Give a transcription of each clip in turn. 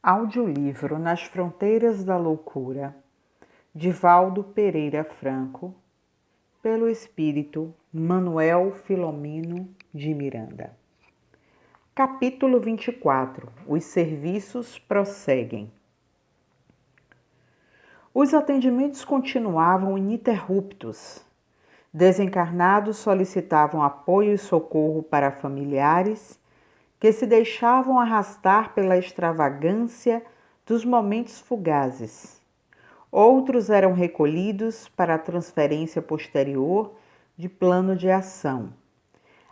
Audiolivro Nas Fronteiras da Loucura, de Valdo Pereira Franco, pelo espírito Manuel Filomeno de Miranda. Capítulo 24. Os serviços prosseguem. Os atendimentos continuavam ininterruptos. Desencarnados solicitavam apoio e socorro para familiares que se deixavam arrastar pela extravagância dos momentos fugazes. Outros eram recolhidos para a transferência posterior de plano de ação.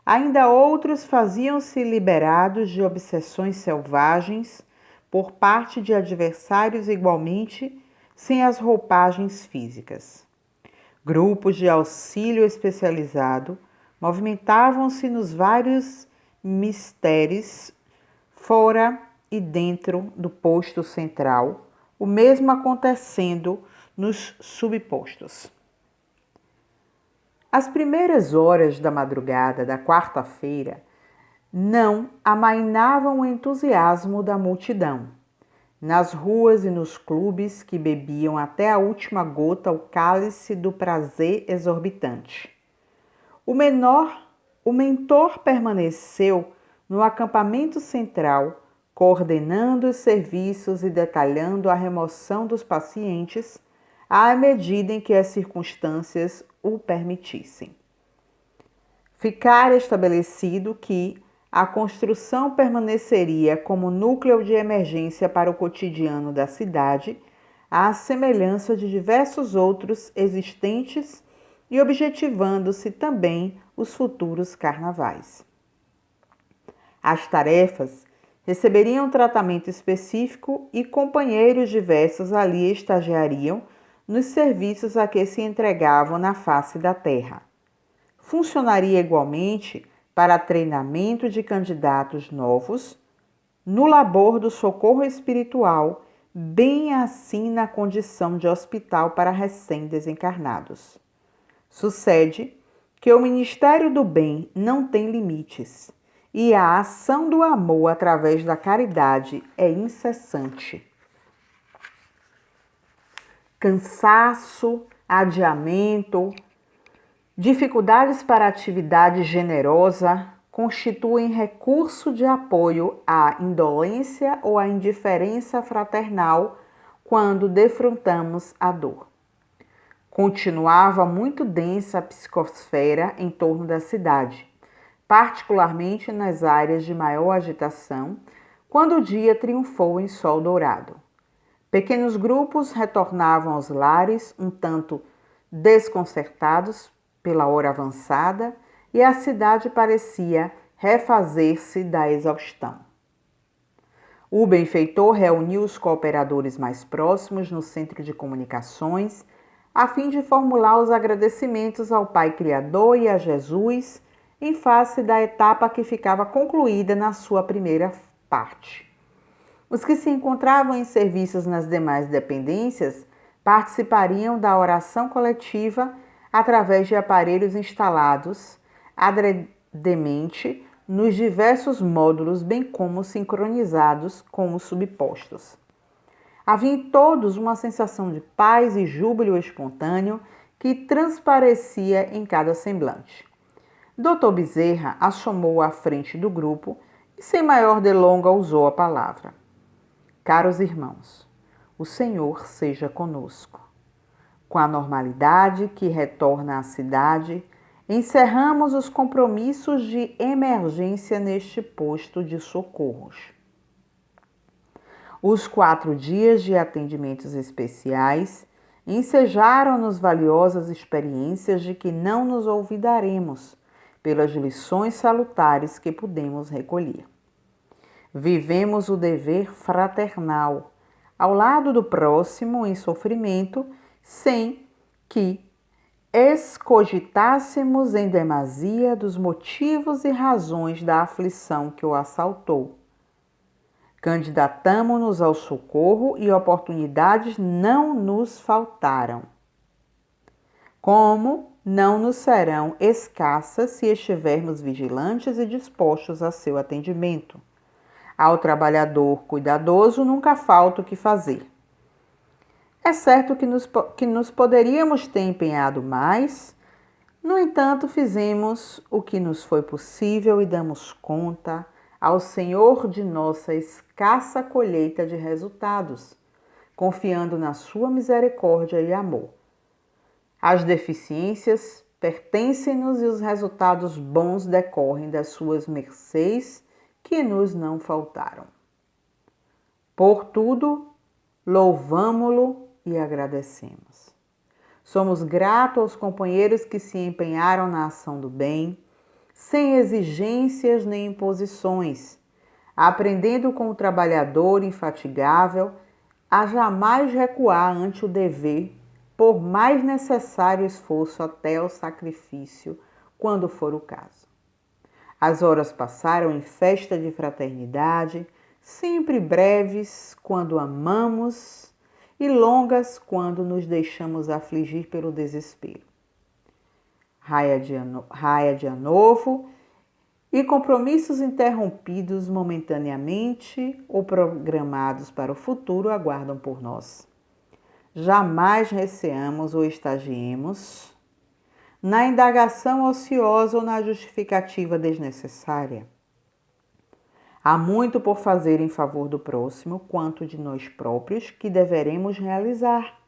Ainda outros faziam-se liberados de obsessões selvagens por parte de adversários igualmente sem as roupagens físicas. Grupos de auxílio especializado movimentavam-se nos vários mistérios fora e dentro do posto central, o mesmo acontecendo nos subpostos. As primeiras horas da madrugada da quarta-feira não amainavam o entusiasmo da multidão. Nas ruas e nos clubes que bebiam até a última gota o cálice do prazer exorbitante. O mentor permaneceu no acampamento central, coordenando os serviços e detalhando a remoção dos pacientes à medida em que as circunstâncias o permitissem. Ficara estabelecido que a construção permaneceria como núcleo de emergência para o cotidiano da cidade, à semelhança de diversos outros existentes e objetivando-se também os futuros carnavais. As tarefas receberiam tratamento específico e companheiros diversos ali estagiariam nos serviços a que se entregavam na face da terra. Funcionaria igualmente para treinamento de candidatos novos no labor do socorro espiritual, bem assim na condição de hospital para recém-desencarnados. Sucede que o Ministério do Bem não tem limites e a ação do amor através da caridade é incessante. Cansaço, adiamento, dificuldades para a atividade generosa constituem recurso de apoio à indolência ou à indiferença fraternal quando defrontamos a dor. Continuava muito densa a psicosfera em torno da cidade, particularmente nas áreas de maior agitação, quando o dia triunfou em sol dourado. Pequenos grupos retornavam aos lares, um tanto desconcertados pela hora avançada, e a cidade parecia refazer-se da exaustão. O benfeitor reuniu os cooperadores mais próximos no centro de comunicações, a fim de formular os agradecimentos ao Pai Criador e a Jesus, em face da etapa que ficava concluída na sua primeira parte. Os que se encontravam em serviços nas demais dependências participariam da oração coletiva através de aparelhos instalados adredemente nos diversos módulos, bem como sincronizados com os subpostos. Havia em todos uma sensação de paz e júbilo espontâneo que transparecia em cada semblante. Dr. Bezerra assomou à frente do grupo e, sem maior delonga, usou a palavra. Caros irmãos, o Senhor seja conosco. Com a normalidade que retorna à cidade, encerramos os compromissos de emergência neste posto de socorros. Os 4 dias de atendimentos especiais ensejaram-nos valiosas experiências de que não nos olvidaremos pelas lições salutares que pudemos recolher. Vivemos o dever fraternal, ao lado do próximo em sofrimento, sem que escogitássemos em demasia dos motivos e razões da aflição que o assaltou. Candidatamo-nos ao socorro e oportunidades não nos faltaram. Como não nos serão escassas se estivermos vigilantes e dispostos a seu atendimento. Ao trabalhador cuidadoso nunca falta o que fazer. É certo que nos poderíamos ter empenhado mais, no entanto, fizemos o que nos foi possível e damos conta ao Senhor de nossa escassa colheita de resultados, confiando na sua misericórdia e amor. As deficiências pertencem-nos e os resultados bons decorrem das suas mercês que nos não faltaram. Por tudo, louvamo-lo e agradecemos. Somos gratos aos companheiros que se empenharam na ação do bem, sem exigências nem imposições, aprendendo com o trabalhador infatigável a jamais recuar ante o dever, por mais necessário esforço até o sacrifício, quando for o caso. As horas passaram em festa de fraternidade, sempre breves quando amamos e longas quando nos deixamos afligir pelo desespero. Raia dia novo e compromissos interrompidos momentaneamente ou programados para o futuro aguardam por nós. Jamais receamos ou estagiemos na indagação ociosa ou na justificativa desnecessária. Há muito por fazer em favor do próximo, quanto de nós próprios, que deveremos realizar.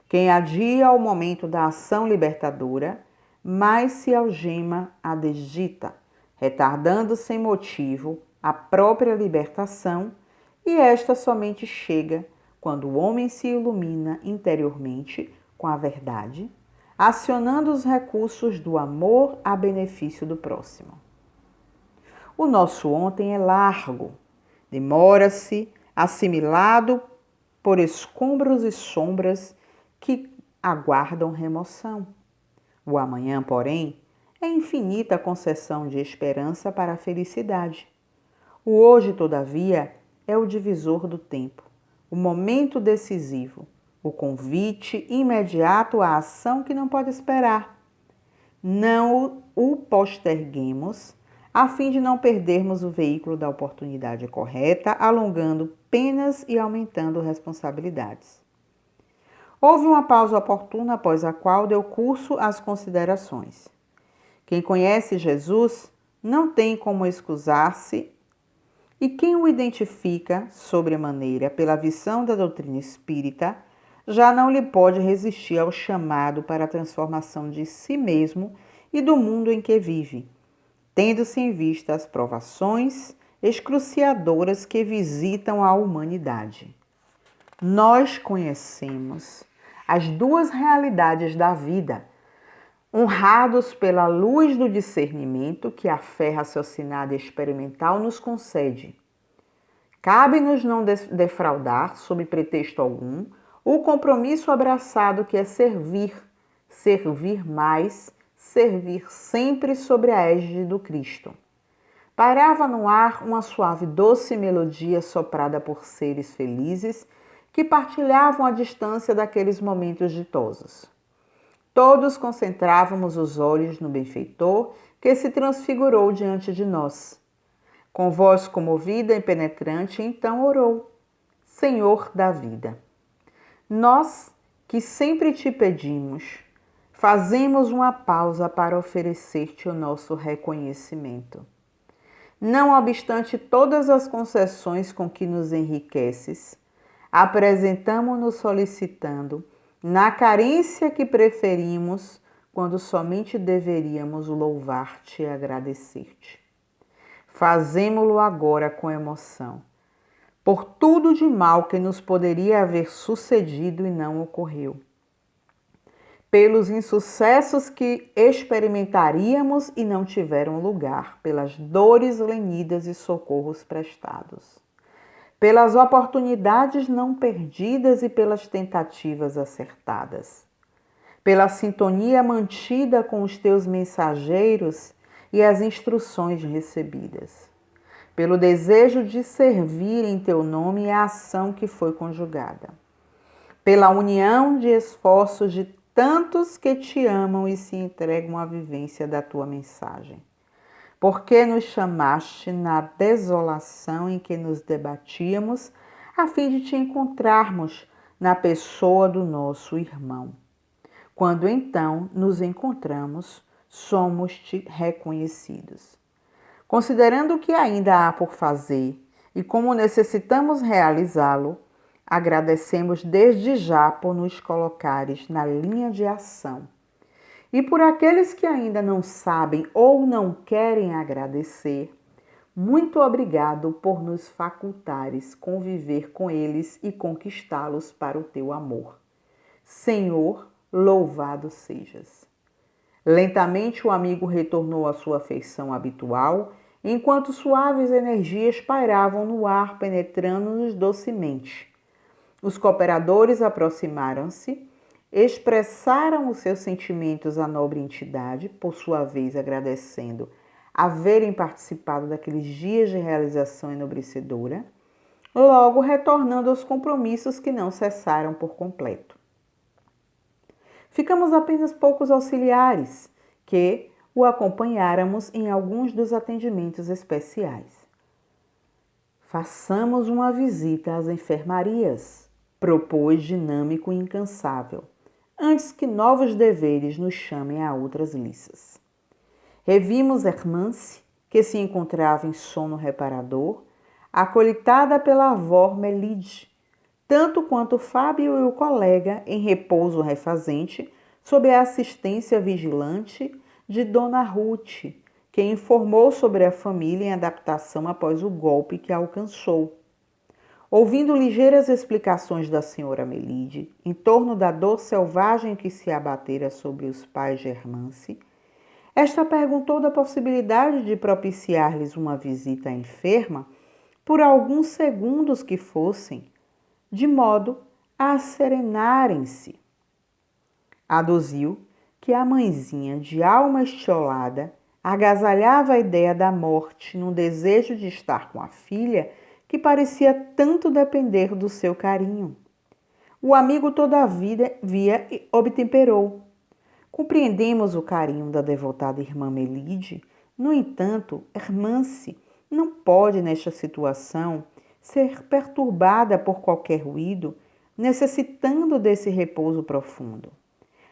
Quem adia ao momento da ação libertadora, mais se algema a desdita, retardando sem motivo a própria libertação, e esta somente chega quando o homem se ilumina interiormente com a verdade, acionando os recursos do amor a benefício do próximo. O nosso ontem é largo, demora-se, assimilado por escombros e sombras que aguardam remoção. O amanhã, porém, é infinita concessão de esperança para a felicidade. O hoje, todavia, é o divisor do tempo, o momento decisivo, o convite imediato à ação que não pode esperar. Não o posterguemos, a fim de não perdermos o veículo da oportunidade correta, alongando penas e aumentando responsabilidades. Houve uma pausa oportuna após a qual deu curso às considerações. Quem conhece Jesus não tem como excusar-se e quem o identifica, sobremaneira, pela visão da doutrina espírita, já não lhe pode resistir ao chamado para a transformação de si mesmo e do mundo em que vive, tendo-se em vista as provações excruciadoras que visitam a humanidade. Nós conhecemos as duas realidades da vida, honrados pela luz do discernimento que a fé raciocinada e experimental nos concede. Cabe-nos não defraudar, sob pretexto algum, o compromisso abraçado que é servir mais, servir sempre sobre a égide do Cristo. Pairava no ar uma suave doce melodia soprada por seres felizes que partilhavam a distância daqueles momentos ditosos. Todos concentrávamos os olhos no benfeitor que se transfigurou diante de nós. Com voz comovida e penetrante, então orou: Senhor da vida, nós que sempre te pedimos, fazemos uma pausa para oferecer-te o nosso reconhecimento. Não obstante todas as concessões com que nos enriqueces, apresentamo-nos solicitando, na carência que preferimos, quando somente deveríamos louvar-te e agradecer-te. Fazemo-lo agora com emoção, por tudo de mal que nos poderia haver sucedido e não ocorreu, pelos insucessos que experimentaríamos e não tiveram lugar, pelas dores lenidas e socorros prestados, pelas oportunidades não perdidas e pelas tentativas acertadas, pela sintonia mantida com os teus mensageiros e as instruções recebidas, pelo desejo de servir em teu nome e a ação que foi conjugada, pela união de esforços de tantos que te amam e se entregam à vivência da tua mensagem, porque nos chamaste na desolação em que nos debatíamos, a fim de te encontrarmos na pessoa do nosso irmão. Quando então nos encontramos, somos-te reconhecidos. Considerando o que ainda há por fazer e como necessitamos realizá-lo, agradecemos desde já por nos colocares na linha de ação. E por aqueles que ainda não sabem ou não querem agradecer, muito obrigado por nos facultares conviver com eles e conquistá-los para o teu amor. Senhor, louvado sejas. Lentamente o amigo retornou à sua feição habitual, enquanto suaves energias pairavam no ar, penetrando-nos docemente. Os cooperadores aproximaram-se, expressaram os seus sentimentos à nobre entidade, por sua vez agradecendo haverem participado daqueles dias de realização enobrecedora, logo retornando aos compromissos que não cessaram por completo. Ficamos apenas poucos auxiliares que o acompanháramos em alguns dos atendimentos especiais. Façamos uma visita às enfermarias, propôs dinâmico e incansável, antes que novos deveres nos chamem a outras liças. Revimos Hermance, que se encontrava em sono reparador, acolitada pela avó Melide, tanto quanto Fábio e o colega em repouso refazente, sob a assistência vigilante de Dona Ruth, que informou sobre a família em adaptação após o golpe que a alcançou. Ouvindo ligeiras explicações da senhora Melide em torno da dor selvagem que se abatera sobre os pais de Hermance, esta perguntou da possibilidade de propiciar-lhes uma visita à enferma por alguns segundos que fossem, de modo a serenarem-se. Aduziu que a mãezinha, de alma estiolada, agasalhava a ideia da morte num desejo de estar com a filha que parecia tanto depender do seu carinho. O amigo, todavia, obtemperou. Compreendemos o carinho da devotada irmã Melide, no entanto, Hermance não pode, nesta situação, ser perturbada por qualquer ruído, necessitando desse repouso profundo.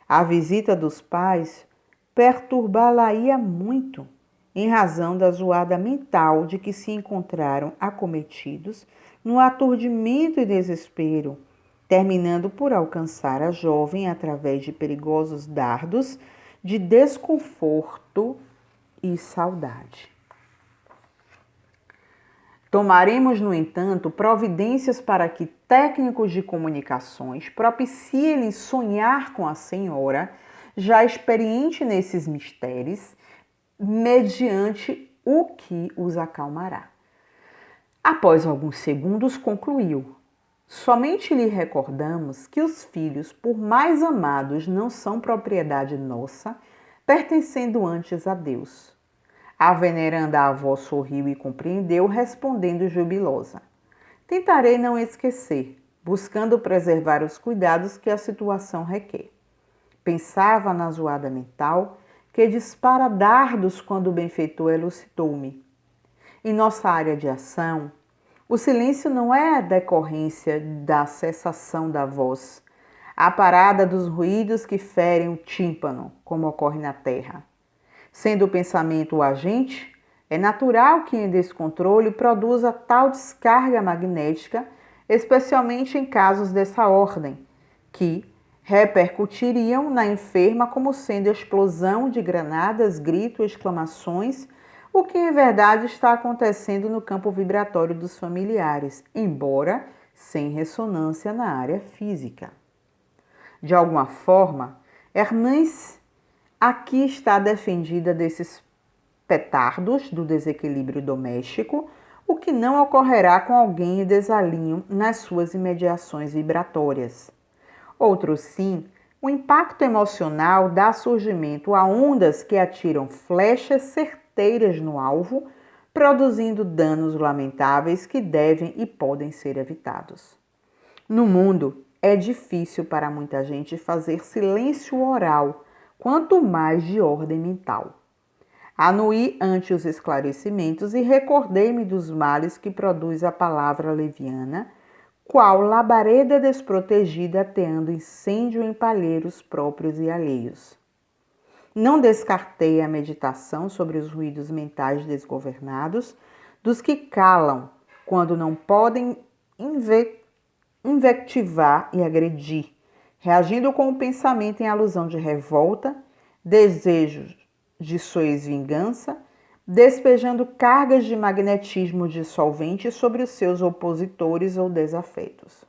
A visita dos pais perturbá-la-ia muito, em razão da zoada mental de que se encontraram acometidos no aturdimento e desespero, terminando por alcançar a jovem através de perigosos dardos de desconforto e saudade. Tomaremos, no entanto, providências para que técnicos de comunicações propiciem-lhes sonhar com a senhora, já experiente nesses mistérios, mediante o que os acalmará. Após alguns segundos, concluiu: somente lhe recordamos que os filhos, por mais amados, não são propriedade nossa, pertencendo antes a Deus. A veneranda avó sorriu e compreendeu, respondendo jubilosa: tentarei não esquecer, buscando preservar os cuidados que a situação requer. Pensava na zoada mental que dispara dardos quando o benfeitor elucidou-me. Em nossa área de ação, o silêncio não é a decorrência da cessação da voz, a parada dos ruídos que ferem o tímpano, como ocorre na Terra. Sendo o pensamento o agente, é natural que em descontrole produza tal descarga magnética, especialmente em casos dessa ordem, que repercutiriam na enferma como sendo explosão de granadas, gritos, exclamações, o que em verdade está acontecendo no campo vibratório dos familiares, embora sem ressonância na área física. De alguma forma, Hermance aqui está defendida desses petardos do desequilíbrio doméstico, o que não ocorrerá com alguém em desalinho nas suas imediações vibratórias. Outro sim, o impacto emocional dá surgimento a ondas que atiram flechas certeiras no alvo, produzindo danos lamentáveis que devem e podem ser evitados. No mundo, é difícil para muita gente fazer silêncio oral, quanto mais de ordem mental. Anuí ante os esclarecimentos e recordei-me dos males que produz a palavra leviana, qual labareda desprotegida ateando incêndio em palheiros próprios e alheios. Não descartei a meditação sobre os ruídos mentais desgovernados, dos que calam quando não podem invectivar e agredir, reagindo com o pensamento em alusão de revolta, desejo de sois vingança, despejando cargas de magnetismo dissolvente sobre os seus opositores ou desafetos.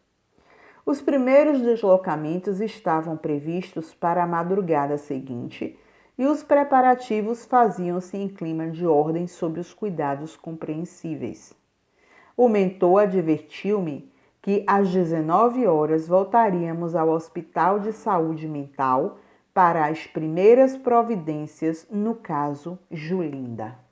Os primeiros deslocamentos estavam previstos para a madrugada seguinte e os preparativos faziam-se em clima de ordem sob os cuidados compreensíveis. O mentor advertiu-me que às 19 horas voltaríamos ao Hospital de Saúde Mental para as primeiras providências no caso Julinda.